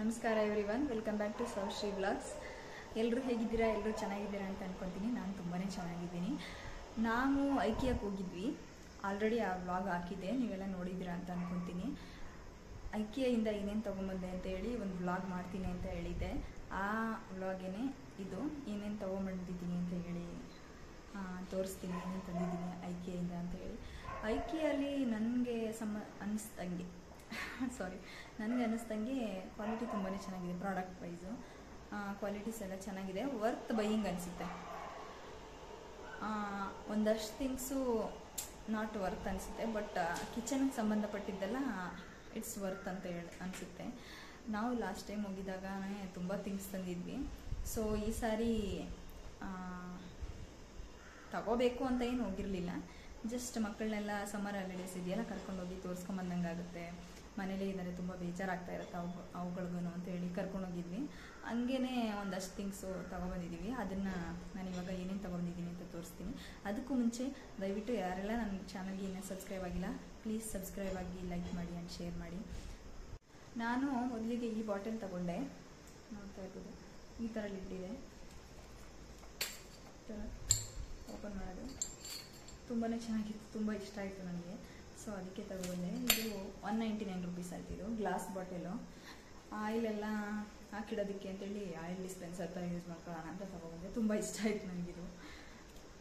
ನಮಸ್ಕಾರ everyone, welcome back to Soushree blogs. ಎಲ್ಲರೂ ಹೇಗಿದ್ದೀರಾ? ಎಲ್ಲರೂ ಚೆನ್ನಾಗಿದ್ದೀರಾ ಅಂತ ಅನ್ಕೊತೀನಿ. ನಾನು ತುಂಬಾ ಚೆನ್ನಾಗಿದ್ದೀನಿ. ನಾವು ಐಕಿಯಾಕ್ಕೆ ಹೋಗಿದ್ವಿ. ಆಲ್ರೆಡಿ ಆ ವ್ಲಾಗ್ ಹಾಕಿದ್ದೆ, ನೀವೆಲ್ಲ ನೋಡಿದ್ದೀರಾ ಅಂತ ಅನ್ಕೊತೀನಿ. ಐಕಿಯಿಂದ ಏನೇನು ತೊಗೊಂಬಂದೆ ಅಂತ ಹೇಳಿ ಒಂದು ವ್ಲಾಗ್ ಮಾಡ್ತೀನಿ ಅಂತ ಹೇಳಿದ್ದೆ. ಆ ವ್ಲಾಗೇನೆ ಇದು. ಏನೇನು ತೊಗೊಂಬಂದಿದ್ದೀನಿ ಅಂತ ಹೇಳಿ ತೋರಿಸ್ತೀನಿ, ಏನೇನು ತಂದಿದ್ದೀನಿ ಐಕಿಯಿಂದ ಅಂತ ಹೇಳಿ. ಐಕಿಯಲ್ಲಿ ನನಗೆ ನನಗೆ ಅನ್ನಿಸ್ದಂಗೆ ಕ್ವಾಲಿಟಿ ತುಂಬಾ ಚೆನ್ನಾಗಿದೆ. ಪ್ರಾಡಕ್ಟ್ ವೈಸು ಕ್ವಾಲಿಟೀಸ್ ಎಲ್ಲ ಚೆನ್ನಾಗಿದೆ. ವರ್ತ್ ಬೈಯಿಂಗ್ ಅನಿಸುತ್ತೆ. ಒಂದಷ್ಟು ಥಿಂಗ್ಸು ನಾಟ್ ವರ್ತ್ ಅನಿಸುತ್ತೆ, ಬಟ್ ಕಿಚನ್ಗೆ ಸಂಬಂಧಪಟ್ಟಿದ್ದೆಲ್ಲ ಇಟ್ಸ್ ವರ್ತ್ ಅಂತ ಅನಿಸುತ್ತೆ. ನಾವು ಲಾಸ್ಟ್ ಟೈಮ್ ಹೋಗಿದ್ದಾಗ ತುಂಬ ಥಿಂಗ್ಸ್ ತಂದಿದ್ವಿ. ಸೊ ಈ ಸಾರಿ ತಗೋಬೇಕು ಅಂತ ಏನು ಹೋಗಿರಲಿಲ್ಲ. ಜಸ್ಟ್ ಮಕ್ಕಳನ್ನೆಲ್ಲ ಸಮ್ಮರ್ ಹಾಲಿಡೇಸ್ ಇದೆಯಲ್ಲ, ಕರ್ಕೊಂಡೋಗಿ ತೋರಿಸ್ಕೊಂಬಂದಂಗೆ ಆಗುತ್ತೆ. ಮನೇಲೇ ಇದ್ದಾರೆ, ತುಂಬ ಬೇಜಾರಾಗ್ತಾ ಇರುತ್ತೆ ಅವುಗಳಿಗೂ ಅಂತೇಳಿ ಕರ್ಕೊಂಡೋಗಿದ್ವಿ. ಹಂಗೇ ಒಂದಷ್ಟು ಥಿಂಗ್ಸು ತೊಗೊಬಂದಿದ್ದೀವಿ. ಅದನ್ನು ನಾನು ಇವಾಗ ಏನೇನು ತೊಗೊಂಡಿದ್ದೀನಿ ಅಂತ ತೋರಿಸ್ತೀನಿ. ಅದಕ್ಕೂ ಮುಂಚೆ ದಯವಿಟ್ಟು ಯಾರೆಲ್ಲ ನನ್ನ ಚಾನಲ್ಗೆ ಇನ್ನೂ ಸಬ್ಸ್ಕ್ರೈಬ್ ಆಗಿಲ್ಲ, ಪ್ಲೀಸ್ ಸಬ್ಸ್ಕ್ರೈಬ್ ಆಗಿ, ಲೈಕ್ ಮಾಡಿ ಆ್ಯಂಡ್ ಶೇರ್ ಮಾಡಿ. ನಾನು ಮೊದಲಿಗೆ ಈ ಬಾಟಲ್ ತಗೊಂಡೆ, ನೋಡ್ತಾ ಇರ್ಬೋದು. ಈ ಥರ ಲಿಡ್ಡಿದೆ, ಓಪನ್ ಮಾಡೋದು ತುಂಬಾ ಚೆನ್ನಾಗಿತ್ತು, ತುಂಬ ಇಷ್ಟ ಆಯಿತು ನನಗೆ. ಸೊ ಅದಕ್ಕೆ ತಗೊಂಡೆ. ಇದು 199 ರುಪೀಸ್ ಆಯ್ತು. ಇದು ಗ್ಲಾಸ್ ಬಾಟಲು. ಆಯಿಲೆಲ್ಲ ಹಾಕಿಡೋದಕ್ಕೆ ಅಂತೇಳಿ ಆಯಿಲ್ ಡಿಸ್ಪೆನ್ಸರ್ ಥರ ಯೂಸ್ ಮಾಡ್ಕೊಳ್ಳೋಣ ಅಂತ ತಗೊಬಂದೆ. ತುಂಬ ಇಷ್ಟ ಆಯಿತು ನನಗಿದು.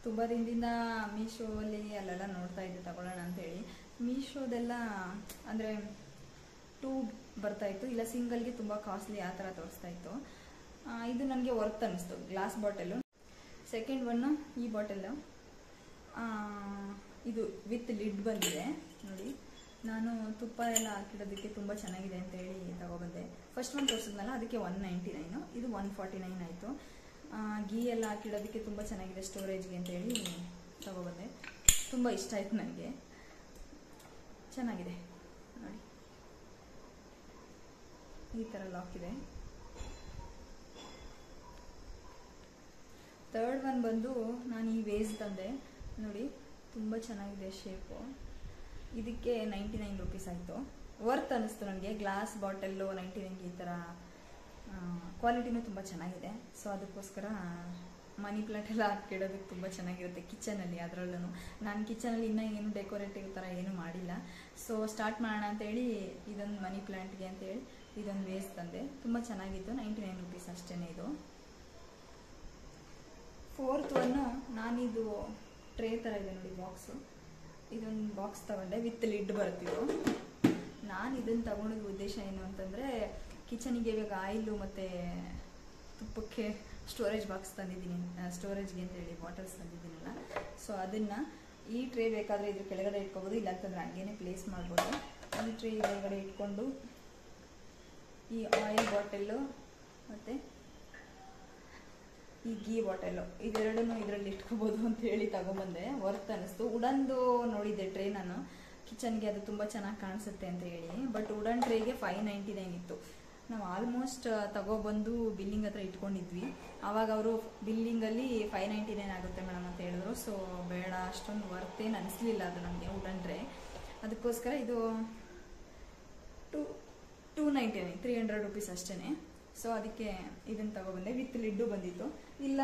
ತುಂಬ ದಿನದಿಂದ ಮೀಶೋಲ್ಲಿ ಅಲ್ಲೆಲ್ಲ ನೋಡ್ತಾ ಇದ್ದೆ ತಗೊಳ್ಳೋಣ ಅಂತೇಳಿ. ಮೀಶೋದೆಲ್ಲ ಅಂದರೆ ಟ್ಯೂಬ್ ಬರ್ತಾಯಿತ್ತು, ಇಲ್ಲ ಸಿಂಗಲ್ಗೆ ತುಂಬ ಕಾಸ್ಟ್ಲಿ ಆ ಥರ ತೋರಿಸ್ತಾಯಿತ್ತು. ಇದು ನನಗೆ ವರ್ತ್ ಅನ್ನಿಸ್ತು, ಗ್ಲಾಸ್ ಬಾಟಲು. ಸೆಕೆಂಡ್ ಒನ್ನು ಈ ಬಾಟಲು. ಇದು ವಿತ್ ಲಿಡ್ ಬಂದಿದೆ ನೋಡಿ. ನಾನು ತುಪ್ಪ ಎಲ್ಲ ಹಾಕಿಡೋದಕ್ಕೆ ತುಂಬ ಚೆನ್ನಾಗಿದೆ ಅಂತ ಹೇಳಿ ತಗೊಬಂದೆ. ಫಸ್ಟ್ ಒಂದು ತೋರಿಸಿದ್ನಲ್ಲ, ಅದಕ್ಕೆ 199, ಇದು 149 ಆಯಿತು. ಗೀ ಎಲ್ಲ ಹಾಕಿಡೋದಕ್ಕೆ ತುಂಬ ಚೆನ್ನಾಗಿದೆ ಸ್ಟೋರೇಜ್ಗೆ ಅಂತ ಹೇಳಿ ತಗೊಬಂದೆ. ತುಂಬ ಇಷ್ಟ ಆಯಿತು ನನಗೆ, ಚೆನ್ನಾಗಿದೆ ನೋಡಿ. ಈ ಥರ ಲಾಕ್ ಇದೆ. ಥರ್ಡ್ ಒನ್ ಬಂದು ನಾನು ಈ ವೇಸ್ ತಂದೆ ನೋಡಿ, ತುಂಬ ಚೆನ್ನಾಗಿದೆ ಶೇಪು. ಇದಕ್ಕೆ 99 ರುಪೀಸ್ ಆಯಿತು. ವರ್ತ್ ಅನ್ನಿಸ್ತು ನನಗೆ. ಗ್ಲಾಸ್ ಬಾಟಲ್ಲು 99 ಈ ಥರ ಕ್ವಾಲಿಟಿನೂ ತುಂಬ ಚೆನ್ನಾಗಿದೆ. ಸೊ ಅದಕ್ಕೋಸ್ಕರ ಮನಿ ಪ್ಲಾಂಟ್ ಎಲ್ಲ ಹಾಕಿಡೋದಕ್ಕೆ ತುಂಬ ಚೆನ್ನಾಗಿರುತ್ತೆ ಕಿಚನಲ್ಲಿ. ಅದರಲ್ಲೂ ನಾನು ಕಿಚನಲ್ಲಿ ಇನ್ನೂ ಏನು ಡೆಕೋರೇಟಿವ್ ಥರ ಏನೂ ಮಾಡಿಲ್ಲ. ಸೊ ಸ್ಟಾರ್ಟ್ ಮಾಡೋಣ ಅಂತೇಳಿ ಇದೊಂದು ಮನಿ ಪ್ಲಾಂಟ್ಗೆ ಅಂತೇಳಿ ಇದೊಂದು ವೇಸ್ ತಂದೆ. ತುಂಬ ಚೆನ್ನಾಗಿತ್ತು. 99 ರುಪೀಸ್ ಅಷ್ಟೇ ಇದು. ಫೋರ್ತ್ ಒನ್ನು ನಾನಿದು ಟ್ರೇ ಥರ ಇದೆ ನೋಡಿ, ಬಾಕ್ಸು. ಇದೊಂದು ಬಾಕ್ಸ್ ತಗೊಂಡೆ, ವಿತ್ ಲಿಡ್ ಬರ್ತಿದ್ದು. ನಾನು ಇದನ್ನು ತಗೊಂಡಿದ್ದ ಉದ್ದೇಶ ಏನು ಅಂತಂದರೆ, ಕಿಚನಿಗೆ ಇವಾಗ ಆಯಿಲು ಮತ್ತು ತುಪ್ಪಕ್ಕೆ ಸ್ಟೋರೇಜ್ ಬಾಕ್ಸ್ ತಂದಿದ್ದೀನಿ, ಸ್ಟೋರೇಜ್ಗೆ ಅಂತೇಳಿ ಬಾಟಲ್ಸ್ ತಂದಿದ್ದೀನಲ್ಲ. ಸೊ ಅದನ್ನು ಈ ಟ್ರೇ ಬೇಕಾದರೆ ಇದ್ರ ಕೆಳಗಡೆ ಇಟ್ಕೋಬೋದು, ಇಲ್ಲಾಂತಂದ್ರೆ ಹಂಗೇನೆ ಪ್ಲೇಸ್ ಮಾಡ್ಬೋದು. ಈ ಟ್ರೇ ಕೆಳಗಡೆ ಇಟ್ಕೊಂಡು ಈ ಆಯಿಲ್ ಬಾಟಲ್ಲು ಮತ್ತು ಈ ಗೀ ಬಾಟಲು ಇದೆರಡನ್ನೂ ಇದರಲ್ಲಿ ಇಟ್ಕೋಬೋದು ಅಂತ ಹೇಳಿ ತಗೊಬಂದೆ. ವರ್ತ್ ಅನ್ನಿಸ್ತು. ವುಡನ್ದು ನೋಡಿದ್ದೆ ಟ್ರೇ ನಾನು ಕಿಚನ್ಗೆ, ಅದು ತುಂಬ ಚೆನ್ನಾಗಿ ಕಾಣಿಸುತ್ತೆ ಅಂತ ಹೇಳಿ. ಬಟ್ ವುಡನ್ ಟ್ರೇಗೆ 599 ಇತ್ತು. ನಾವು ಆಲ್ಮೋಸ್ಟ್ ತಗೊಬಂದು ಬಿಲ್ಲಿಂಗ್ ಹತ್ರ ಇಟ್ಕೊಂಡಿದ್ವಿ. ಆವಾಗ ಅವರು ಬಿಲ್ಲಿಂಗಲ್ಲಿ 599 ಆಗುತ್ತೆ ಮೇಡಮ್ ಅಂತ ಹೇಳಿದ್ರು. ಸೊ ಬೇಡ, ಅಷ್ಟೊಂದು ವರ್ತೇನು ಅನಿಸ್ಲಿಲ್ಲ ಅದು ನಮಗೆ ವುಡನ್ ಟ್ರೇ. ಅದಕ್ಕೋಸ್ಕರ ಇದು 299, 300 ರುಪೀಸ್ ಅಷ್ಟೇ. ಸೊ ಅದಕ್ಕೆ ಇದನ್ನು ತಗೊಬಂದೆ. ವಿತ್ ಲಿಡ್ಡು ಬಂದಿತ್ತು. ಇಲ್ಲ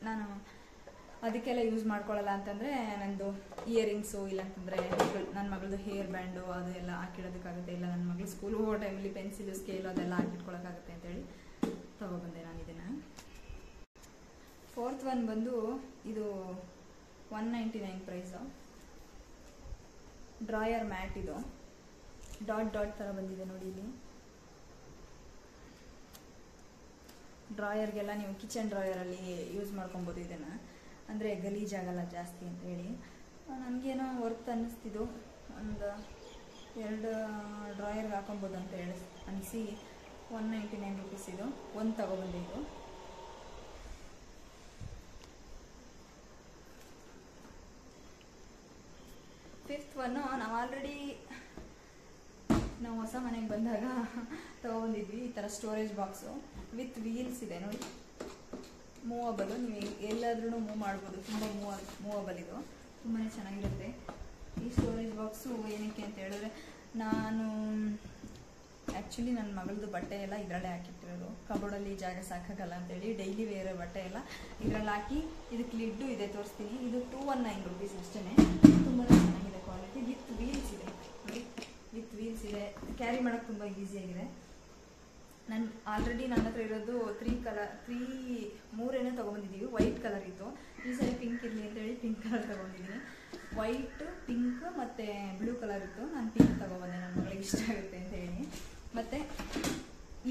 ನಾನು ಅದಕ್ಕೆಲ್ಲ ಯೂಸ್ ಮಾಡ್ಕೊಳ್ಳಲ್ಲ ಅಂತಂದರೆ, ನಂದು ಇಯರಿಂಗ್ಸು ಇಲ್ಲಾಂತಂದರೆ ನನ್ನ ಮಗಳದು ಹೇರ್ ಬ್ಯಾಂಡು ಅದೆಲ್ಲ ಹಾಕಿಡೋದಕ್ಕಾಗುತ್ತೆ. ಇಲ್ಲ ನನ್ನ ಮಗಳು ಸ್ಕೂಲ್ ಹೋಗೋ ಟೈಮಲ್ಲಿ ಪೆನ್ಸಿಲು ಸ್ಕೇಲು ಅದೆಲ್ಲ ಹಾಕಿಟ್ಕೊಳ್ಳೋಕ್ಕಾಗುತ್ತೆ ಅಂತೇಳಿ ತಗೊಬಂದೆ ನಾನು ಇದನ್ನು. ಫೋರ್ತ್ ಒನ್ ಬಂದು ಇದು 199 ಪ್ರೈಸು. Drawer mat. ಇದು ಡಾಟ್ ಥರ ಬಂದಿದೆ ನೋಡಿ. ಇಲ್ಲಿ ಡ್ರಾಯರ್ಗೆಲ್ಲ ನೀವು ಕಿಚನ್ ಡ್ರಾಯರಲ್ಲಿ ಯೂಸ್ ಮಾಡ್ಕೊಬೋದು ಇದನ್ನು, ಅಂದರೆ ಗಲೀಜಾಗಲ್ಲ ಜಾಸ್ತಿ ಅಂತ ಹೇಳಿ. ನನಗೇನೋ ವರ್ತ್ ಅನ್ನಿಸ್ತಿದ್ದು, ಒಂದು 2 ಡ್ರಾಯರ್ಗೆ ಹಾಕೊಬೋದು ಅಂತ ಹೇಳಿ ಅನಿಸಿ 199 ರುಪೀಸ್ ಇದು ಒಂದು ತಗೊಬಂದೆ. ಇದು ಫಿಫ್ತ್ ಒನ್ನು ನಾವು ಆಲ್ರೆಡಿ ನಾವು ಹೊಸ ಮನೆಗೆ ಬಂದಾಗ ತಗೊಬಂದಿದ್ವಿ. ಈ ಥರ ಸ್ಟೋರೇಜ್ ಬಾಕ್ಸು ವಿತ್ ವೀಲ್ಸ್ ಇದೆ ನೋಡಿ, ಮೂವಬಲ್. ನೀವು ಎಲ್ಲಾದ್ರೂ ಮೂವ್ ಮಾಡ್ಬೋದು, ತುಂಬ ಮೂವಬಲ್. ಇದು ತುಂಬಾ ಚೆನ್ನಾಗಿರುತ್ತೆ. ಈ ಸ್ಟೋರೇಜ್ ಬಾಕ್ಸು ಏನಕ್ಕೆ ಅಂತ ಹೇಳಿದ್ರೆ, ನಾನು ಆ್ಯಕ್ಚುಲಿ ನನ್ನ ಮಗಳದ್ದು ಬಟ್ಟೆ ಎಲ್ಲ ಇದರಲ್ಲೇ ಹಾಕಿಟ್ಟಿರೋದು. ಕಬೋರ್ಡಲ್ಲಿ ಜಾಗ ಸಾಕಾಗಲ್ಲ ಅಂತೇಳಿ ಡೈಲಿ ವೇರ್ ಬಟ್ಟೆ ಎಲ್ಲ ಇದರಲ್ಲಿ ಹಾಕಿ, ಇದಕ್ಕೆ ಲಿಡ್ಡು ಇದೆ ತೋರಿಸ್ತೀನಿ. ಇದು 219 rupees ಅಷ್ಟೇ. ತುಂಬಾ ಚೆನ್ನಾಗಿದೆ ಕ್ವಾಲಿಟಿ. ವಿತ್ ವೀಲ್ಸ್ ಇದೆ ನೋಡಿ, ವಿತ್ ವೀಲ್ಸ್ ಇದೆ. ಕ್ಯಾರಿ ಮಾಡೋಕ್ಕೆ ತುಂಬ ಈಸಿಯಾಗಿದೆ. ನಾನು ಆಲ್ರೆಡಿ ನನ್ನ ಹತ್ರ ಇರೋದು 3 ತೊಗೊಂಬಂದಿದ್ದೀವಿ. ವೈಟ್ ಕಲರ್ ಇತ್ತು, ಈ ಸರಿ ಪಿಂಕ್ ಇರಲಿ ಅಂತೇಳಿ ಪಿಂಕ್ ಕಲರ್ ತೊಗೊಂಡಿದ್ದೀನಿ. ವೈಟ್, ಪಿಂಕ್ ಮತ್ತು ಬ್ಲೂ ಕಲರ್ ಇತ್ತು. ನಾನು ಪಿಂಕ್ ತೊಗೊಬಂದೆ, ನನ್ನ ಮಗಳಿಗೆ ಇಷ್ಟ ಆಗುತ್ತೆ ಅಂತ ಹೇಳಿ. ಮತ್ತು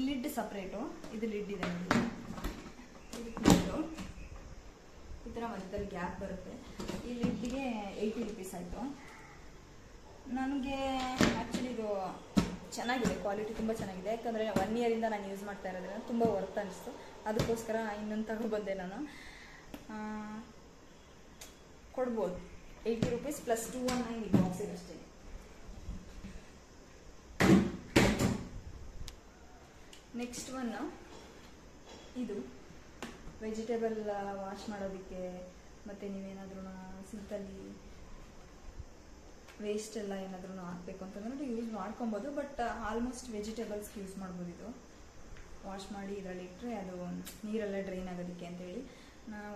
ಲಿಡ್ ಸಪ್ರೇಟು, ಇದು ಲಿಡ್ ಇದೆ ನೋಡಿ, ಇದು ಈ ಥರ ಮಧ್ಯದಲ್ಲಿ ಗ್ಯಾಪ್ ಬರುತ್ತೆ. ಈ ಲಿಡ್ಗೆ 80 rupees ಆಯಿತು. ನನಗೆ ಆ್ಯಕ್ಚುಲಿ ಇದು ಚೆನ್ನಾಗಿದೆ, ಕ್ವಾಲಿಟಿ ತುಂಬ ಚೆನ್ನಾಗಿದೆ. ಯಾಕಂದರೆ 1 year ನಾನು ಯೂಸ್ ಮಾಡ್ತಾ ಇರೋದ್ರಿಂದ ತುಂಬ ವರ್ತ್ ಅನಿಸ್ತು. ಅದಕ್ಕೋಸ್ಕರ ಇನ್ನೊಂದು ತಗೊಬಂದೆ ನಾನು. ಕೊಡ್ಬೋದು 80 rupees ಪ್ಲಸ್ 219 ಬಾಕ್ಸ್ ಇದೆ ಅಷ್ಟೇ. ನೆಕ್ಸ್ಟ್ ಒನ್ ಇದು ವೆಜಿಟೇಬಲ್ ವಾಶ್ ಮಾಡೋದಕ್ಕೆ, ಮತ್ತು ನೀವೇನಾದ್ರೂ ಸಿಂಕಲ್ಲಿ ವೇಸ್ಟ್ ಎಲ್ಲ ಏನಾದ್ರೂ ಹಾಕಬೇಕು ಅಂತಂದ್ರೆ ಯೂಸ್ ಮಾಡ್ಕೊಬೋದು. ಬಟ್ ಆಲ್ಮೋಸ್ಟ್ ವೆಜಿಟೇಬಲ್ಸ್ಗೆ ಯೂಸ್ ಮಾಡ್ಬೋದು. ಇದು ವಾಶ್ ಮಾಡಿ ಇದರಲ್ಲಿ ಇಟ್ಟರೆ ಅದು ನೀರೆಲ್ಲ ಡ್ರೈನ್ ಆಗೋದಕ್ಕೆ ಅಂತೇಳಿ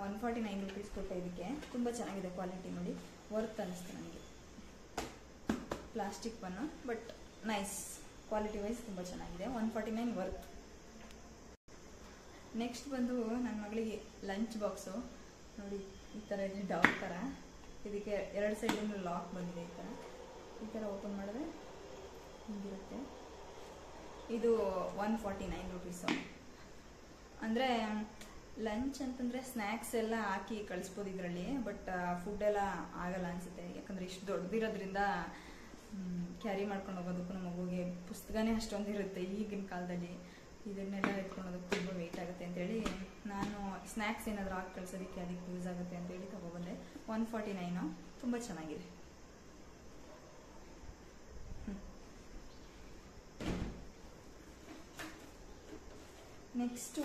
149 rupees ಕೊಟ್ಟೆ. ಇದಕ್ಕೆ ತುಂಬ ಚೆನ್ನಾಗಿದೆ ಕ್ವಾಲಿಟಿ ನೋಡಿ, ವರ್ತ್ ಅನ್ನಿಸ್ತು ನನಗೆ. Plastic one, but nice, quality wise ತುಂಬ ಚೆನ್ನಾಗಿದೆ. 149 ವರ್ತ್. ನೆಕ್ಸ್ಟ್ ಬಂದು ನನ್ನ ಮಗಳಿಗೆ ಲಂಚ್ ಬಾಕ್ಸು ನೋಡಿ, ಈ ಥರ ಇದೆ ಡಾಗ್ ಥರ. ಇದಕ್ಕೆ 2 ಸೈಡಿಂದ ಲಾಕ್ ಬಂದಿದೆ. ಈ ಥರ ಓಪನ್ ಮಾಡಿದ್ರೆ ಹಿಂಗಿರುತ್ತೆ. ಇದು 149 rupees. ಅಂದರೆ ಲಂಚ್ ಅಂತಂದರೆ ಸ್ನ್ಯಾಕ್ಸ್ ಎಲ್ಲ ಹಾಕಿ ಕಳಿಸ್ಬೋದು ಇದರಲ್ಲಿ. ಬಟ್ ಫುಡ್ ಎಲ್ಲ ಆಗಲ್ಲ ಅನಿಸುತ್ತೆ, ಯಾಕಂದರೆ ಇಷ್ಟು ದೊಡ್ಡದಿರೋದ್ರಿಂದ ಕ್ಯಾರಿ ಮಾಡ್ಕೊಂಡು ಹೋಗೋದಕ್ಕೂ ನಮ್ಮ ಮಗುಗೆ ಪುಸ್ತಕನೇ ಅಷ್ಟೊಂದು ಇರುತ್ತೆ ಈಗಿನ ಕಾಲದಲ್ಲಿ. ಇದನ್ನೆಲ್ಲ ಎತ್ಕೊಳ್ಳೋದಕ್ಕೆ ತುಂಬ ವೆಯ್ಟ್ ಆಗುತ್ತೆ ಅಂತೇಳಿ ನಾನು ಸ್ನ್ಯಾಕ್ಸ್ ಏನಾದರೂ ಹಾಕಿ ಕಳಿಸೋದಕ್ಕೆ ಅದಕ್ಕೆ ಯೂಸ್ ಆಗುತ್ತೆ ಅಂತೇಳಿ ತಗೊಬಂದೆ. 149 ತುಂಬ ಚೆನ್ನಾಗಿದೆ. ನೆಕ್ಸ್ಟು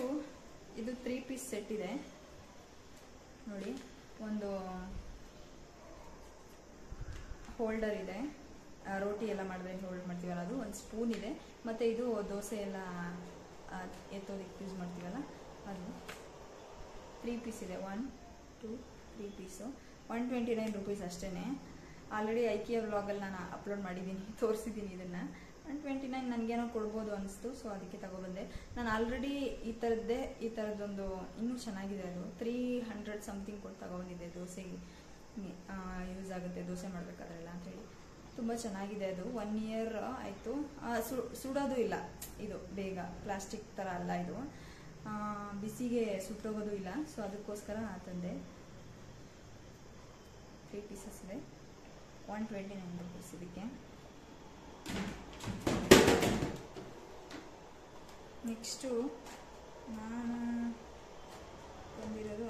ಇದು 3 piece ಸೆಟ್ ಇದೆ ನೋಡಿ. ಒಂದು ಹೋಲ್ಡರ್ ಇದೆ, ರೋಟಿ ಎಲ್ಲ ಮಾಡಿದ್ರೆ ಹೋಲ್ಡ್ ಮಾಡ್ತೀವಲ್ಲ ಅದು. ಒಂದು ಸ್ಪೂನ್ ಇದೆ, ಮತ್ತು ಇದು ದೋಸೆ ಎಲ್ಲ ಎತ್ತೋದಕ್ಕೆ ಯೂಸ್ ಮಾಡ್ತೀವಲ್ಲ ಅದು. 3 piece ಇದೆ. 1 2 3 piece. 129 rupees ಅಷ್ಟೇ. ಆಲ್ರೆಡಿ ಐಕಿಯಾ ವ್ಲಾಗಲ್ಲಿ ನಾನು ಅಪ್ಲೋಡ್ ಮಾಡಿದ್ದೀನಿ, ತೋರಿಸಿದ್ದೀನಿ ಇದನ್ನು. 129 ನನಗೇನೋ ಕೊಡ್ಬೋದು ಅನಿಸ್ತು, ಸೊ ಅದಕ್ಕೆ ತಗೊಬಂದೆ. ನಾನು ಆಲ್ರೆಡಿ ಈ ಥರದ್ದೊಂದು ಇನ್ನೂ ಚೆನ್ನಾಗಿದೆ, ಅದು 300 ಸಮಥಿಂಗ್ ಕೊಟ್ಟು ತಗೊಬಂದಿದ್ದೆ. ದೋಸೆಗೆ ಯೂಸ್ ಆಗುತ್ತೆ, ದೋಸೆ ಮಾಡಬೇಕಾದ್ರೆಲ್ಲ ಅಂತೇಳಿ. ತುಂಬ ಚೆನ್ನಾಗಿದೆ ಅದು. 1 year ಆಯಿತು. ಸುಡೋದು ಇಲ್ಲ ಇದು, ಬೇಗ ಪ್ಲಾಸ್ಟಿಕ್ ಥರ ಅಲ್ಲ ಇದು, ಬಿಸಿಗೆ ಸುಟ್ಟೋಗೋದು ಇಲ್ಲ. ಸೊ ಅದಕ್ಕೋಸ್ಕರ ತಂದೆ. 3 pieces ಇದೆ. 129 rupees ಇದಕ್ಕೆ. ನೆಕ್ಸ್ಟು ನಾನು ತಂದಿರೋದು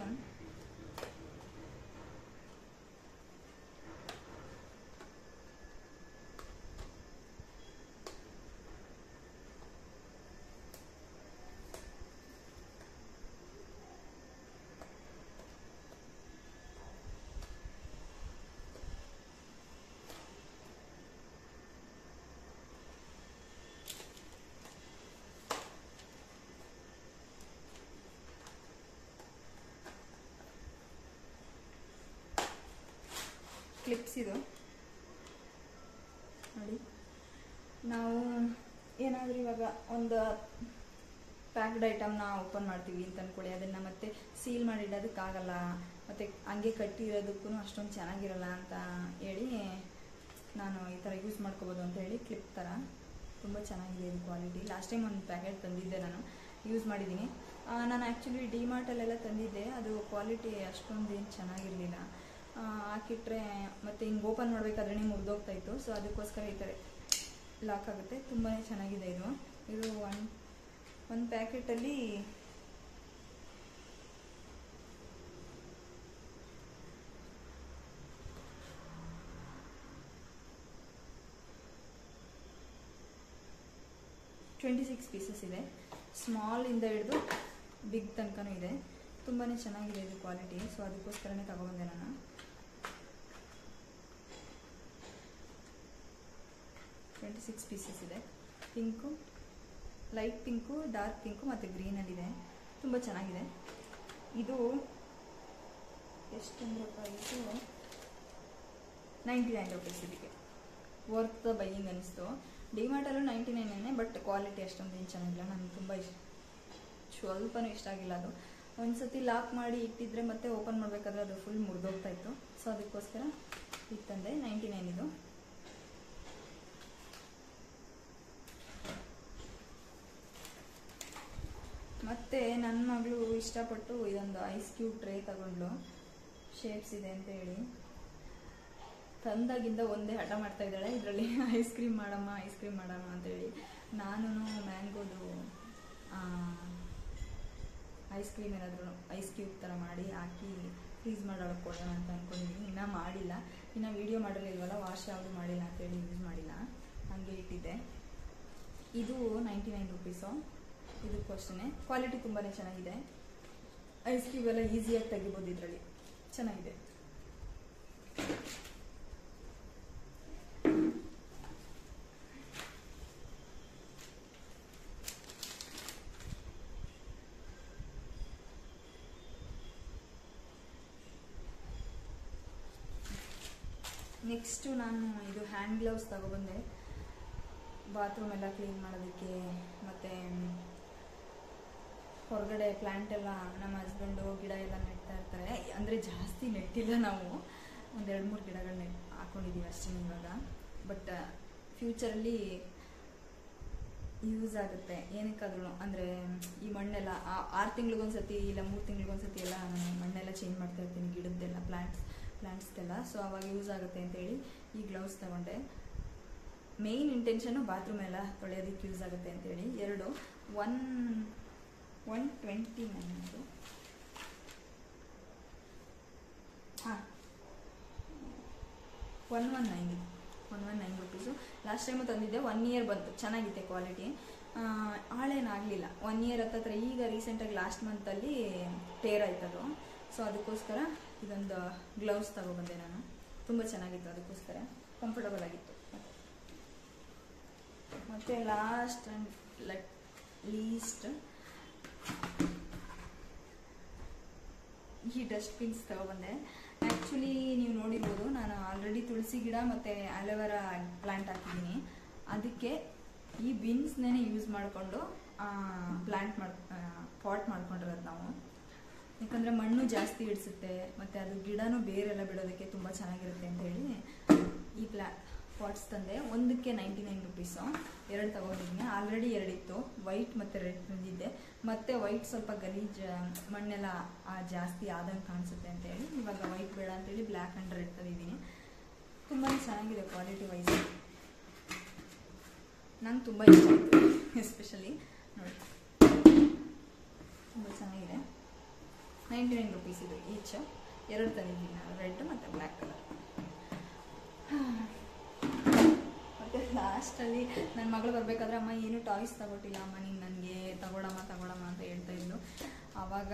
ಕ್ಲಿಪ್ಸ್. ಇದು ನೋಡಿ, ನಾವು ಏನಾದರೂ ಇವಾಗ ಒಂದು ಪ್ಯಾಕ್ಡ್ ಐಟಮ್ನ ಓಪನ್ ಮಾಡ್ತೀವಿ ಅಂತ ಅಂದ್ಕೊಳ್ಳಿ, ಅದನ್ನು ಮತ್ತೆ ಸೀಲ್ ಮಾಡಿ ಇಡೋದಕ್ಕಾಗಲ್ಲ, ಮತ್ತು ಹಂಗೆ ಕಟ್ಟಿರೋದಕ್ಕೂ ಅಷ್ಟೊಂದು ಚೆನ್ನಾಗಿರಲ್ಲ ಅಂತ ಹೇಳಿ ನಾನು ಈ ಥರ ಯೂಸ್ ಮಾಡ್ಕೋಬೋದು ಅಂತ ಹೇಳಿ ಕ್ಲಿಪ್ ಥರ. ತುಂಬ ಚೆನ್ನಾಗಿದೆ ಇದು ಕ್ವಾಲಿಟಿ. ಲಾಸ್ಟ್ ಟೈಮ್ ಒಂದು ಪ್ಯಾಕೆಟ್ ತಂದಿದ್ದೆ, ನಾನು ಯೂಸ್ ಮಾಡಿದ್ದೀನಿ. ನಾನು ಆ್ಯಕ್ಚುಲಿ ಡಿಮಾರ್ಟಲ್ಲೆಲ್ಲ ತಂದಿದ್ದೆ, ಅದು ಕ್ವಾಲಿಟಿ ಅಷ್ಟೊಂದು ಏನು ಚೆನ್ನಾಗಿರಲಿಲ್ಲ. ಹಾಕಿಟ್ರೆ ಮತ್ತು ಹಿಂಗೆ ಓಪನ್ ಮಾಡಬೇಕಾದ್ರೆ ಮುರಿದೋಗ್ತಾಯಿತ್ತು. ಸೊ ಅದಕ್ಕೋಸ್ಕರ ಈ ಥರ ಲಾಕ್ ಆಗುತ್ತೆ. ತುಂಬಾ ಚೆನ್ನಾಗಿದೆ ಇದು. ಇದು ಒಂದು ಪ್ಯಾಕೆಟಲ್ಲಿ 26 pieces ಇದೆ. ಸ್ಮಾಲ್ ಇಂದ ಹಿಡಿದು ಬಿಗ್ ತನಕನೂ ಇದೆ. ತುಂಬಾ ಚೆನ್ನಾಗಿದೆ ಇದು ಕ್ವಾಲಿಟಿ. ಸೊ ಅದಕ್ಕೋಸ್ಕರನೇ ತಗೊಬಂದೆ ನಾನು. $26 pieces ಇದೆ. Pink light pink, dark pink ಮತ್ತು ಗ್ರೀನಲ್ಲಿದೆ. ತುಂಬ ಚೆನ್ನಾಗಿದೆ. ಇದು ಎಷ್ಟಂದ್ರೆ ಪ್ರೈಸು 99 ರುಪೀಸ್. ಇದಕ್ಕೆ ವರ್ತ್ ದ ಬೈಯಿಂಗ್ ಅನಿಸ್ತು. ಡಿಮಾರ್ಟಲ್ಲೂ 99 ಬಟ್ ಕ್ವಾಲಿಟಿ ಅಷ್ಟೊಂದು ಏನು ಚೆನ್ನಾಗಿಲ್ಲ. ನನಗೆ ತುಂಬ ಸ್ವಲ್ಪನೂ ಇಷ್ಟ ಆಗಿಲ್ಲ ಅದು. ಒಂದ್ಸತಿ ಲಾಕ್ ಮಾಡಿ ಇಟ್ಟಿದ್ರೆ ಮತ್ತೆ ಓಪನ್ ಮಾಡಬೇಕಾದ್ರೆ ಅದು ಫುಲ್ ಮುರಿದೋಗ್ತಾ ಇತ್ತು. ಸೊ ಅದಕ್ಕೋಸ್ಕರ ಇದು ತಂದೆ. 99 ಇದು. ಮತ್ತು ನನ್ನ ಮಗಳು ಇಷ್ಟಪಟ್ಟು ಇದೊಂದು ಐಸ್ ಕ್ಯೂಬ್ ಟ್ರೇ ತಗೊಂಡ್ಲು. ಶೇಪ್ಸ್ ಇದೆ ಅಂತ ಹೇಳಿ ತಂದಾಗಿಂದ ಒಂದೇ ಹಠ ಮಾಡ್ತಾ ಇದ್ದಾಳೆ, ಇದರಲ್ಲಿ ಐಸ್ ಕ್ರೀಮ್ ಮಾಡಮ್ಮ ಅಂತೇಳಿ. ನಾನು ಮ್ಯಾಂಗೋದು ಐಸ್ ಕ್ರೀಮ್ ಏನಾದರೂ ಐಸ್ ಕ್ಯೂಬ್ ಥರ ಮಾಡಿ ಹಾಕಿ ಫ್ರೀಸ್ ಮಾಡೋಕ್ಕೆ ಕೊಡೋಣ ಅಂತ ಅಂದ್ಕೊಂಡಿದ್ದೀನಿ. ಇನ್ನೂ ಮಾಡಿಲ್ಲ, ಇನ್ನು ವೀಡಿಯೋ ಮಾಡಿರಲಿಲ್ವಲ್ಲ, ವಾಶ್ ಯಾವುದು ಮಾಡಿಲ್ಲ ಅಂತೇಳಿ ಯೂಸ್ ಮಾಡಿಲ್ಲ, ಹಾಗೆ ಇಟ್ಟಿದ್ದೆ. ಇದು 99 ರುಪೀಸು. ಇದಕ್ಕೂ ಅಷ್ಟೇ ಕ್ವಾಲಿಟಿ ತುಂಬಾ ಚೆನ್ನಾಗಿದೆ. ಐಸ್ ಕ್ಯೂಬ್ ಎಲ್ಲ ಈಸಿಯಾಗಿ ತೆಗಿಬೋದು ಇದರಲ್ಲಿ, ಚೆನ್ನಾಗಿದೆ. ನೆಕ್ಸ್ಟು ನಾನು ಇದು ಹ್ಯಾಂಡ್ ಗ್ಲೌಸ್ ತಗೊಬಂದೆ, ಬಾತ್ರೂಮ್ ಎಲ್ಲ ಕ್ಲೀನ್ ಮಾಡೋದಕ್ಕೆ. ಮತ್ತು ಹೊರಗಡೆ ಪ್ಲ್ಯಾಂಟ್ ಎಲ್ಲ ನಮ್ಮ ಹಸ್ಬೆಂಡು ಗಿಡ ಎಲ್ಲ ನೆಡ್ತಾ ಇರ್ತಾರೆ. ಅಂದರೆ ಜಾಸ್ತಿ ನೆಟ್ಟಿಲ್ಲ, ನಾವು ಒಂದು 2-3 ಗಿಡಗಳು ಹಾಕ್ಕೊಂಡಿದ್ದೀವಿ ಅಷ್ಟೇ ಇವಾಗ. ಬಟ್ ಫ್ಯೂಚರಲ್ಲಿ ಯೂಸ್ ಆಗುತ್ತೆ ಏನಕ್ಕಾದ್ರೂ. ಅಂದರೆ ಈ ಮಣ್ಣೆಲ್ಲ 6 ತಿಂಗಳಿಗೊಂದ್ಸತಿ ಇಲ್ಲ 3 ತಿಂಗಳಿಗೊಂದ್ಸತಿ ಎಲ್ಲ ನಾನು ಮಣ್ಣೆಲ್ಲ ಚೇಂಜ್ ಮಾಡ್ತಾ ಇರ್ತೀನಿ, ಗಿಡದ್ದೆಲ್ಲ ಪ್ಲ್ಯಾಂಟ್ಸ್ದೆಲ್ಲ. ಸೊ ಅವಾಗ ಯೂಸ್ ಆಗುತ್ತೆ ಅಂತೇಳಿ ಈ ಗ್ಲೌಸ್ ತಗೊಂಡೆ. ಮೇಯ್ನ್ ಇಂಟೆನ್ಷನ್ನು ಬಾತ್ರೂಮ್ ಎಲ್ಲ ತೊಳೆಯೋದಕ್ಕೆ ಯೂಸ್ ಆಗುತ್ತೆ ಅಂತೇಳಿ. 129 ಹಾಂ 119 ರುಪೀಸು. ಲಾಸ್ಟ್ ಟೈಮು ತಂದಿದ್ದೆ, 1 ಇಯರ್ ಬಂತು, ಚೆನ್ನಾಗಿದೆ ಕ್ವಾಲಿಟಿ, ಹಾಳೇನಾಗಲಿಲ್ಲ. 1 ಇಯರ್ ಹತ್ತತ್ರ. ಈಗ ರೀಸೆಂಟಾಗಿ ಲಾಸ್ಟ್ ಮಂತಲ್ಲಿ ಟೇರ್ ಆಯ್ತದು. ಸೊ ಅದಕ್ಕೋಸ್ಕರ ಇದೊಂದು ಗ್ಲೌಸ್ ತಗೊಬಂದೆ ನಾನು. ತುಂಬ ಚೆನ್ನಾಗಿತ್ತು, ಅದಕ್ಕೋಸ್ಕರ ಕಂಫರ್ಟಬಲ್ ಆಗಿತ್ತು. ಮತ್ತು ಲಾಸ್ಟ್ ಆ್ಯಂಡ್ ಲೀಸ್ಟ್ ಈ ಡಸ್ಟ್ಬಿನ್ಸ್ ತಗೊಬಂದೆ. ಆ್ಯಕ್ಚುಲಿ ನೀವು ನೋಡಿರ್ಬೋದು, ನಾನು ಆಲ್ರೆಡಿ ತುಳಸಿ ಗಿಡ ಮತ್ತು ಆಲೋವೆರಾ ಪ್ಲ್ಯಾಂಟ್ ಹಾಕಿದ್ದೀನಿ. ಅದಕ್ಕೆ ಈ ಬಿನ್ಸ್ನೇ ಯೂಸ್ ಮಾಡಿಕೊಂಡು ಪಾಟ್ ಮಾಡ್ಕೊಂಡಿರೋದು ನಾವು. ಯಾಕಂದರೆ ಮಣ್ಣು ಜಾಸ್ತಿ ಇಡಿಸುತ್ತೆ ಮತ್ತು ಅದು ಗಿಡನೂ ಬೇರೆಲ್ಲ ಬಿಡೋದಕ್ಕೆ ತುಂಬ ಚೆನ್ನಾಗಿರುತ್ತೆ ಅಂತೇಳಿ ಈ ಪಾಟ್ಸ್ ತಂದೆ. ಒಂದಕ್ಕೆ 99 ರುಪೀಸು. 2 ತಗೊಂಡಿದ್ದೀನಿ. ಆಲ್ರೆಡಿ 2 ಇತ್ತು, ವೈಟ್ ಮತ್ತು ರೆಡ್ ತಂದಿದ್ದೆ. ಮತ್ತು ವೈಟ್ ಸ್ವಲ್ಪ ಗಲೀಜ್ ಮಣ್ಣೆಲ್ಲ ಜಾಸ್ತಿ ಆದಂಗೆ ಕಾಣಿಸುತ್ತೆ ಅಂತೇಳಿ ಇವಾಗ ವೈಟ್ ಬೇಡ ಅಂತೇಳಿ ಬ್ಲ್ಯಾಕ್ ಆ್ಯಂಡ್ ರೆಡ್ ತಂದಿದ್ದೀನಿ. ತುಂಬಾ ಚೆನ್ನಾಗಿದೆ ಕ್ವಾಲಿಟಿ ವೈಸ್. ನಂಗೆ ತುಂಬ ಇಷ್ಟ ಆಯಿತು, ಎಸ್ಪೆಷಲಿ ನೋಡಿ, ತುಂಬ ಚೆನ್ನಾಗಿದೆ. 99 ರುಪೀಸ್ ಇದು ಈಚ್. 2 ತಂದಿದ್ದೀನಿ ನಾನು, ರೆಡ್ ಮತ್ತು ಬ್ಲ್ಯಾಕ್ ಕಲರ್. ಮತ್ತು ಲಾಸ್ಟಲ್ಲಿ ನನ್ನ ಮಗಳು ಬರಬೇಕಾದ್ರೆ, ಅಮ್ಮ ಏನು ಟಾಯ್ಸ್ ತಗೊಟ್ಟಿಲ್ಲ ಅಮ್ಮ ನೀನು, ನನಗೆ ತಗೊಳಮ್ಮ ಅಂತ ಹೇಳ್ತಾ ಇದ್ಲು. ಆವಾಗ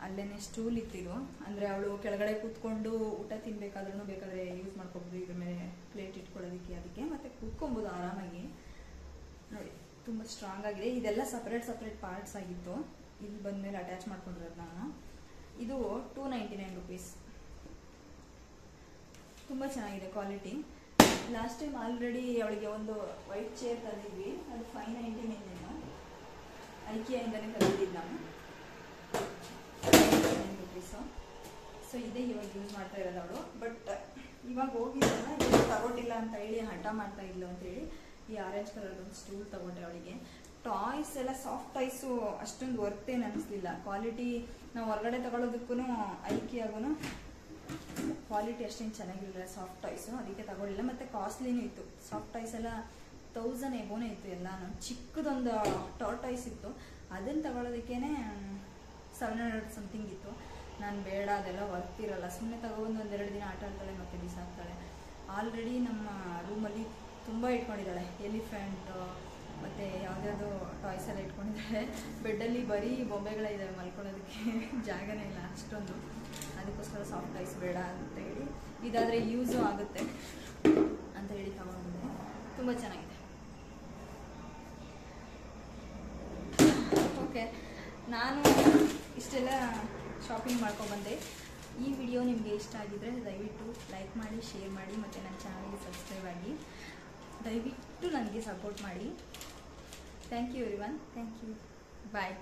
ಅಲ್ಲೇ ಸ್ಟೂಲ್ ಇತ್ತಿದ್ದು, ಅಂದರೆ ಅವಳು ಕೆಳಗಡೆ ಕೂತ್ಕೊಂಡು ಊಟ ತಿನ್ನಬೇಕಾದ್ರೂ ಬೇಕಾದರೆ ಯೂಸ್ ಮಾಡ್ಕೊಬೋದು, ಇದ್ರ ಮೇಲೆ ಪ್ಲೇಟ್ ಇಟ್ಕೊಳ್ಳೋದಕ್ಕೆ. ಅದಕ್ಕೆ ಮತ್ತು ಕೂತ್ಕೊಬೋದು ಆರಾಮಾಗಿ. ನೋಡಿ ತುಂಬ ಸ್ಟ್ರಾಂಗ್ ಆಗಿದೆ. ಇದೆಲ್ಲ ಸಪ್ರೇಟ್ ಪಾರ್ಟ್ಸ್ ಆಗಿತ್ತು, ಇಲ್ಲಿ ಬಂದಮೇಲೆ ಅಟ್ಯಾಚ್ ಮಾಡ್ಕೊಂಡಿರೋದು ನಾನು. ಇದು 299 ರುಪೀಸ್. ತುಂಬ ಚೆನ್ನಾಗಿದೆ ಕ್ವಾಲಿಟಿ. ಲಾಸ್ಟ್ ಟೈಮ್ ಆಲ್ರೆಡಿ ಅವಳಿಗೆ ಒಂದು ವೈಟ್ ಚೇರ್ ತಂದಿದ್ವಿ, ಅದು 599 ಐಕಿಯಾಯಿಂದನೇ ತಂದಿದ್ದು ನಾನು. 99 ರುಪೀಸು. ಸೊ ಇದೇ ಇವಾಗ ಯೂಸ್ ಮಾಡ್ತಾ ಇರೋದು ಅವಳು. ಬಟ್ ಇವಾಗ ಹೋಗಿದ್ದಲ್ಲ, ಇದು ತಗೊಟ್ಟಿಲ್ಲ ಅಂತ ಹೇಳಿ ಹಠ ಮಾಡ್ತಾ ಇಲ್ಲ ಅಂತೇಳಿ ಈ ಆರೆಂಜ್ ಕಲರ್ ಒಂದು ಸ್ಟೂಲ್ ತಗೊಂಡೆ ಅವಳಿಗೆ. ಟಾಯ್ಸ್ ಎಲ್ಲ ಸಾಫ್ಟ್ ಟಾಯ್ಸು ಅಷ್ಟೊಂದು ವರ್ತೇನು ಅನಿಸ್ಲಿಲ್ಲ. ಕ್ವಾಲಿಟಿ ನಾವು ಹೊರಗಡೆ ತಗೊಳ್ಳೋದಕ್ಕೂ ಐಕಿಯಾಗೂ ಕ್ವಾಲಿಟಿ ಅಷ್ಟೇನು ಚೆನ್ನಾಗಿರಲಿಲ್ಲ ಸಾಫ್ಟ್ ಟಾಯ್ಸು, ಅದಕ್ಕೆ ತಗೊಳ್ಳಿಲ್ಲ. ಮತ್ತು ಕಾಸ್ಟ್ಲಿನೂ ಇತ್ತು. ಸಾಫ್ಟ್ ಟಾಯ್ಸ್ ಎಲ್ಲ 1000 ಎಬೋನೇ ಇತ್ತು ಎಲ್ಲಾನು. ಚಿಕ್ಕದೊಂದು ಟಾಯ್ಸ್ ಇತ್ತು, ಅದನ್ನು ತಗೊಳ್ಳೋದಕ್ಕೇ 700 ಸಮಥಿಂಗ್ ಇತ್ತು. ನಾನು ಬೇಡ, ಅದೆಲ್ಲ ವರ್ತಿರಲ್ಲ, ಸುಮ್ಮನೆ ತಗೊಬಂದು 1-2 ದಿನ ಆಟ ಆಡ್ತಾಳೆ ಮತ್ತು ಬಿಸಾಕ್ತಾಳೆ. ಆಲ್ರೆಡಿ ನಮ್ಮ ರೂಮಲ್ಲಿ ತುಂಬ ಇಟ್ಕೊಂಡಿದ್ದಾಳೆ, ಎಲಿಫೆಂಟು ಮತ್ತು ಯಾವುದ್ಯಾವುದೋ ಟಾಯ್ಸ್ ಎಲ್ಲ ಇಟ್ಕೊಂಡಿದ್ದಾಳೆ. ಬೆಡ್ಡಲ್ಲಿ ಬರೀ ಬೊಂಬೆಗಳಿದ್ದಾವೆ, ಮಲ್ಕೊಳ್ಳೋದಕ್ಕೆ ಜಾಗನೇ ಇಲ್ಲ ಅಷ್ಟೊಂದು. ಅದಕ್ಕೋಸ್ಕರ ಸಾಫ್ಟ್ ಟಾಯ್ಸ್ ಬೇಡ ಅಂತ ಹೇಳಿ, ಇದಾದರೆ ಯೂಸು ಆಗುತ್ತೆ ಅಂತ ಹೇಳಿ ತಗೊಂಡಿದ್ದೆ. ತುಂಬ ಚೆನ್ನಾಗಿದೆ. ಓಕೆ, ನಾನು ಇಷ್ಟೆಲ್ಲ ಶಾಪಿಂಗ್ ಮಾಡ್ಕೊಬಂದೆ. ಈ ವಿಡಿಯೋ ನಿಮಗೆ ಇಷ್ಟ ಆಗಿದ್ರೆ ದಯವಿಟ್ಟು ಲೈಕ್ ಮಾಡಿ, ಶೇರ್ ಮಾಡಿ, ಮತ್ತು ನನ್ನ ಚಾನಲ್ಗೆ ಸಬ್ಸ್ಕ್ರೈಬ್ ಆಗಿ. ದಯವಿಟ್ಟು ನನಗೆ ಸಪೋರ್ಟ್ ಮಾಡಿ. Thank you everyone. Thank you. Bye.